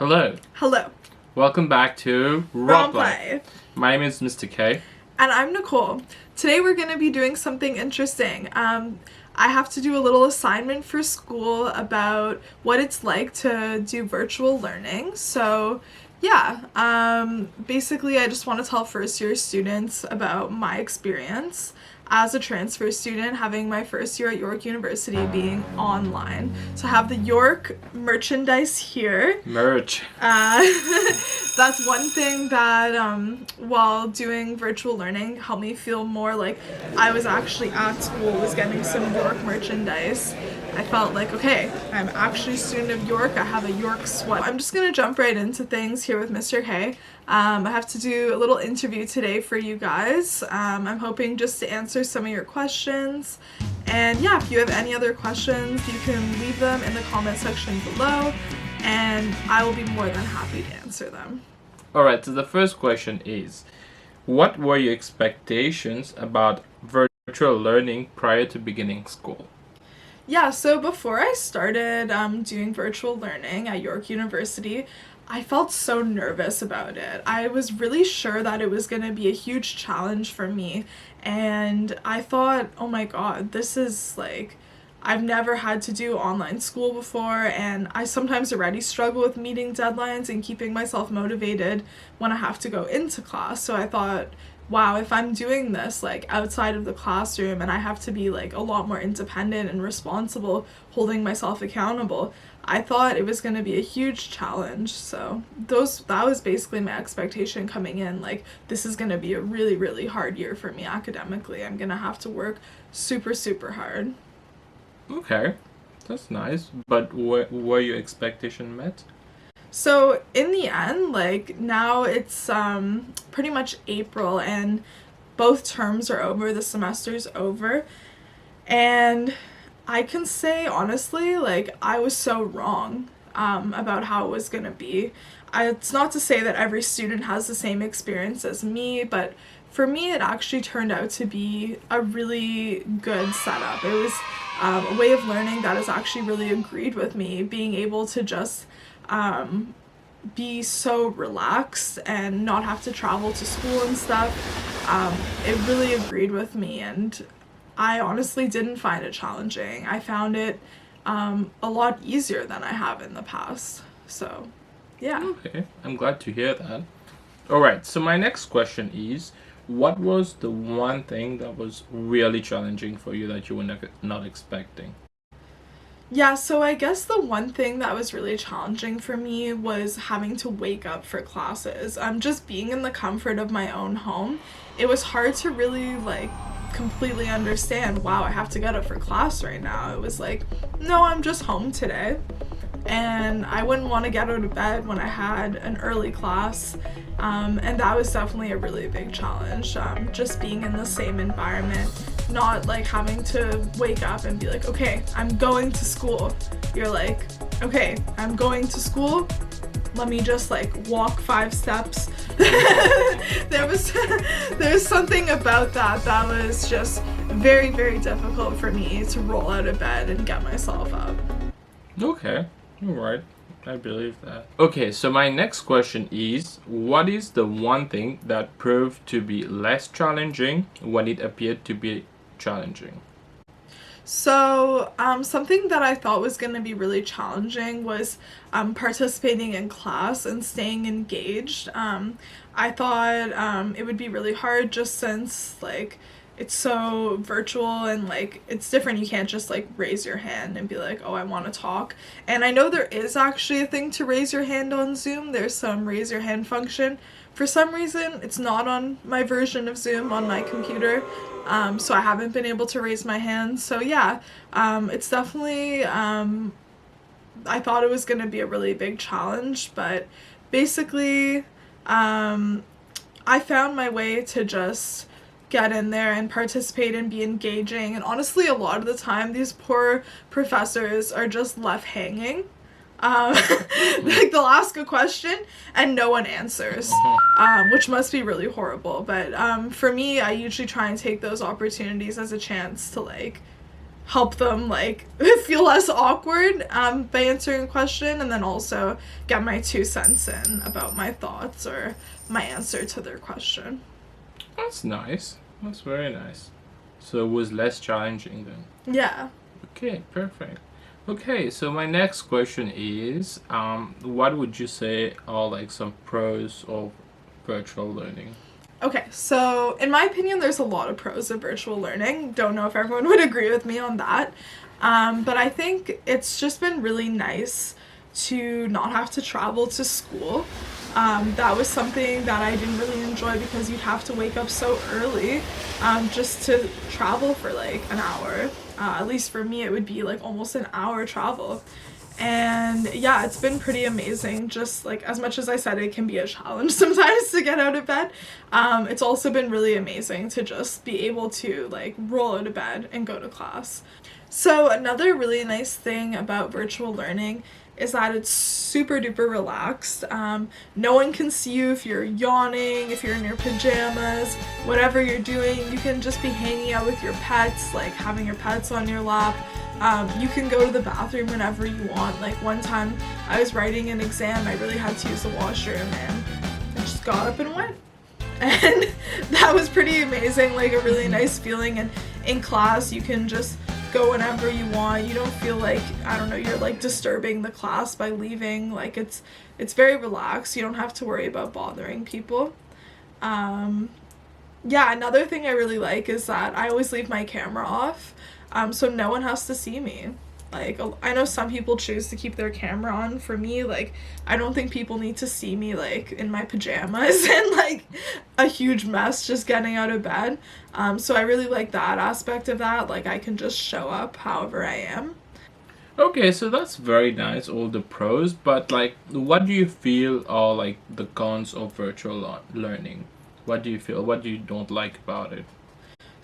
Hello. Hello. Welcome back to Roleplay. My name is Mr. K. And I'm Nicole. Today we're going to be doing something interesting. I have to do a little assignment for school about what it's like to do virtual learning. So basically I just want to tell first year students about my experience as a transfer student having my first year at York University being online. So I have the York merchandise here. Merch. That's one thing that while doing virtual learning helped me feel more like I was actually at school, was getting some York merchandise. I felt like, okay, I'm actually a student of York. I have a York sweat. I'm just gonna jump right into things here with Mr. K. I have to do a little interview today for you guys. I'm hoping just to answer some of your questions. And yeah, if you have any other questions, you can leave them in the comment section below, and I will be more than happy to answer them. Alright, so the first question is, what were your expectations about virtual learning prior to beginning school? Yeah, so before I started doing virtual learning at York University, I felt so nervous about it. I was really sure that it was going to be a huge challenge for me, and I thought, oh my god, this is like, I've never had to do online school before, and I sometimes already struggle with meeting deadlines and keeping myself motivated when I have to go into class. So I thought, wow, if I'm doing this like outside of the classroom and I have to be like a lot more independent and responsible, holding myself accountable, I thought it was going to be a huge challenge. So that was basically my expectation coming in. Like, this is going to be a really, really hard year for me academically. I'm going to have to work super, super hard. Okay, that's nice. But were your expectations met? So in the end, like, now it's pretty much April and both terms are over, the semester's over, and I can say honestly, like, I was so wrong about how it was gonna be. It's not to say that every student has the same experience as me, but for me it actually turned out to be a really good setup. It was a way of learning that has actually really agreed with me, being able to just be so relaxed and not have to travel to school and stuff. It really agreed with me, and I honestly didn't find it challenging. I found it a lot easier than I have in the past. So yeah. Okay, I'm glad to hear that. Alright, so my next question is, what was the one thing that was really challenging for you that you were not expecting? Yeah, so I guess the one thing that was really challenging for me was having to wake up for classes. Just being in the comfort of my own home, it was hard to really like completely understand, wow, I have to get up for class right now. It was like, no, I'm just home today. And I wouldn't want to get out of bed when I had an early class, and that was definitely a really big challenge, just being in the same environment, not like having to wake up and be like, okay, I'm going to school. You're like, okay, I'm going to school, let me just like walk 5 steps. There's something about that was just very, very difficult for me to roll out of bed and get myself up. Okay. Alright, I believe that. Okay, so my next question is, what is the one thing that proved to be less challenging when it appeared to be challenging? So something that I thought was going to be really challenging was participating in class and staying engaged. I thought it would be really hard just since like it's so virtual and like it's different. You can't just like raise your hand and be like, oh, I want to talk. And I know there is actually a thing to raise your hand on Zoom. There's some raise your hand function. For some reason, it's not on my version of Zoom on my computer. So I haven't been able to raise my hand. So yeah, it's definitely, I thought it was going to be a really big challenge, but basically, I found my way to just get in there and participate and be engaging. And honestly, a lot of the time, these poor professors are just left hanging. Like they'll ask a question and no one answers, which must be really horrible. But for me, I usually try and take those opportunities as a chance to like help them like feel less awkward by answering a question, and then also get my 2 cents in about my thoughts or my answer to their question. That's nice. That's very nice. So it was less challenging then. Yeah. Okay, perfect. Okay, so my next question is, what would you say are like some pros of virtual learning? Okay, so in my opinion, there's a lot of pros of virtual learning. Don't know if everyone would agree with me on that. But I think it's just been really nice to not have to travel to school. That was something that I didn't really enjoy because you'd have to wake up so early just to travel for like an hour. At least for me, it would be like almost an hour travel. And yeah, it's been pretty amazing. Just like as much as I said, it can be a challenge sometimes to get out of bed. It's also been really amazing to just be able to like roll out of bed and go to class. So another really nice thing about virtual learning is that it's super duper relaxed. No one can see you if you're yawning, if you're in your pajamas, whatever you're doing. You can just be hanging out with your pets, like having your pets on your lap. You can go to the bathroom whenever you want. Like one time I was writing an exam, I really had to use the washroom, and I just got up and went. And that was pretty amazing, like a really nice feeling. And in class, you can just go whenever you want. You don't feel like, I don't know, you're like disturbing the class by leaving. Like it's very relaxed. You don't have to worry about bothering people. Yeah, another thing I really like is that I always leave my camera off, so no one has to see me. Like, I know some people choose to keep their camera on. For me, like, I don't think people need to see me, like, in my pajamas and, like, a huge mess just getting out of bed. So I really like that aspect of that. Like, I can just show up however I am. Okay, so that's very nice, all the pros, but like, what do you feel are like the cons of virtual learning? What do you feel? What do you don't like about it?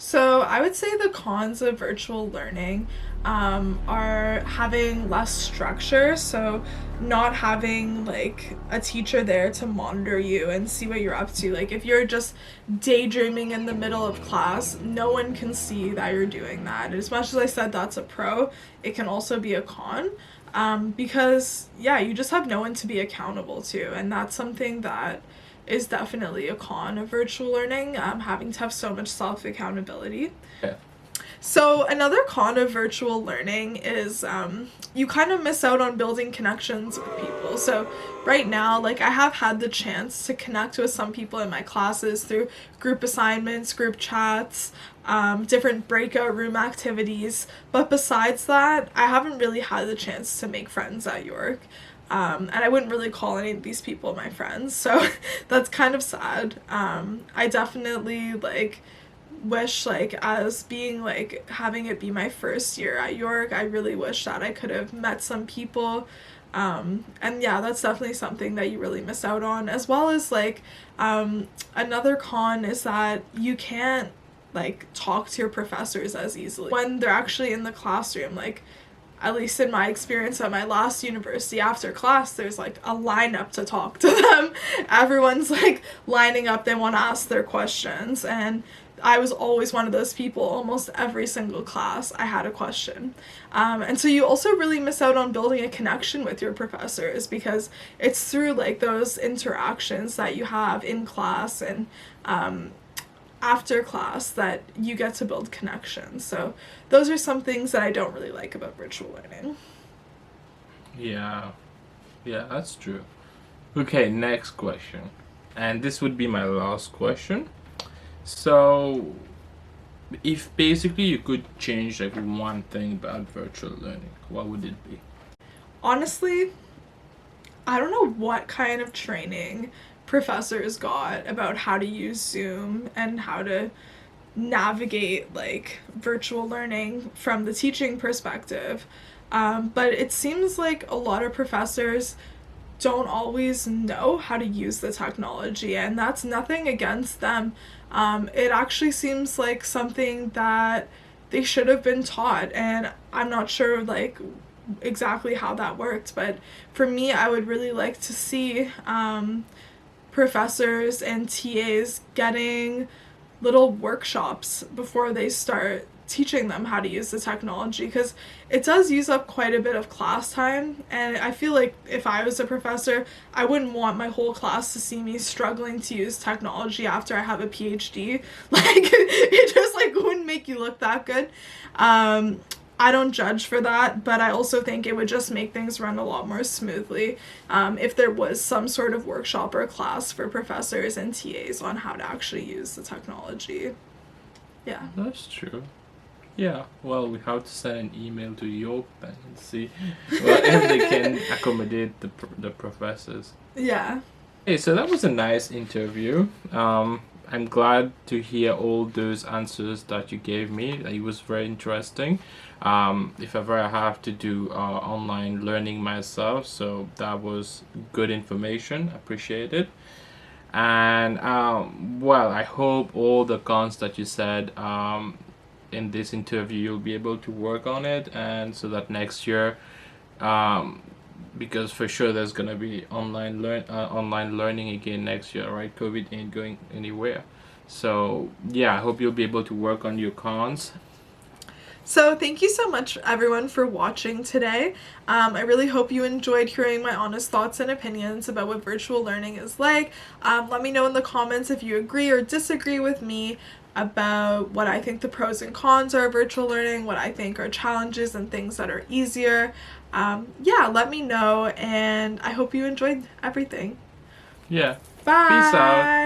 So I would say the cons of virtual learning are having less structure. So not having like a teacher there to monitor you and see what you're up to. Like if you're just daydreaming in the middle of class, no one can see that you're doing that. And as much as I said that's a pro, it can also be a con. Because yeah, you just have no one to be accountable to, and that's something that is definitely a con of virtual learning, having to have so much self accountability. Yeah. So, another con of virtual learning is you kind of miss out on building connections with people. So, right now, like, I have had the chance to connect with some people in my classes through group assignments, group chats, different breakout room activities. But besides that, I haven't really had the chance to make friends at York. And I wouldn't really call any of these people my friends, so that's kind of sad. I definitely like wish, like, as being like having it be my first year at York, I really wish that I could have met some people. And yeah, that's definitely something that you really miss out on, as well as like another con is that you can't like talk to your professors as easily when they're actually in the classroom. Like, at least in my experience at my last university, after class, there's like a lineup to talk to them. Everyone's like lining up, they want to ask their questions. And I was always one of those people. Almost every single class, I had a question. And so you also really miss out on building a connection with your professors, because it's through like those interactions that you have in class and after class that you get to build connections. So those are some things that I don't really like about virtual learning. Yeah, yeah, that's true. Okay, next question. And this would be my last question. So, if basically you could change like one thing about virtual learning, what would it be? Honestly, I don't know what kind of training professors got about how to use Zoom and how to navigate like virtual learning from the teaching perspective. But it seems like a lot of professors don't always know how to use the technology, and that's nothing against them. It actually seems like something that they should have been taught, and I'm not sure like exactly how that worked, but for me, I would really like to see professors and TAs getting little workshops before they start teaching them how to use the technology, because it does use up quite a bit of class time, and I feel like if I was a professor, I wouldn't want my whole class to see me struggling to use technology after I have a PhD. Like, it just like wouldn't make you look that good. I don't judge for that, but I also think it would just make things run a lot more smoothly if there was some sort of workshop or class for professors and TAs on how to actually use the technology. Yeah. That's true. Yeah, well, we have to send an email to York then and see well, if they can accommodate the professors. Yeah. Hey, so that was a nice interview. I'm glad to hear all those answers that you gave me. It was very interesting. If ever I have to do online learning myself, so that was good information. Appreciate it. And well, I hope all the cons that you said in this interview you'll be able to work on it, and so that next year, because for sure there's gonna be online learning again next year, right? COVID ain't going anywhere. So yeah, I hope you'll be able to work on your cons. So thank you so much, everyone, for watching today. I really hope you enjoyed hearing my honest thoughts and opinions about what virtual learning is like. Let me know in the comments if you agree or disagree with me about what I think the pros and cons are of virtual learning, what I think are challenges and things that are easier. Yeah, let me know, and I hope you enjoyed everything. Yeah. Bye! Peace out.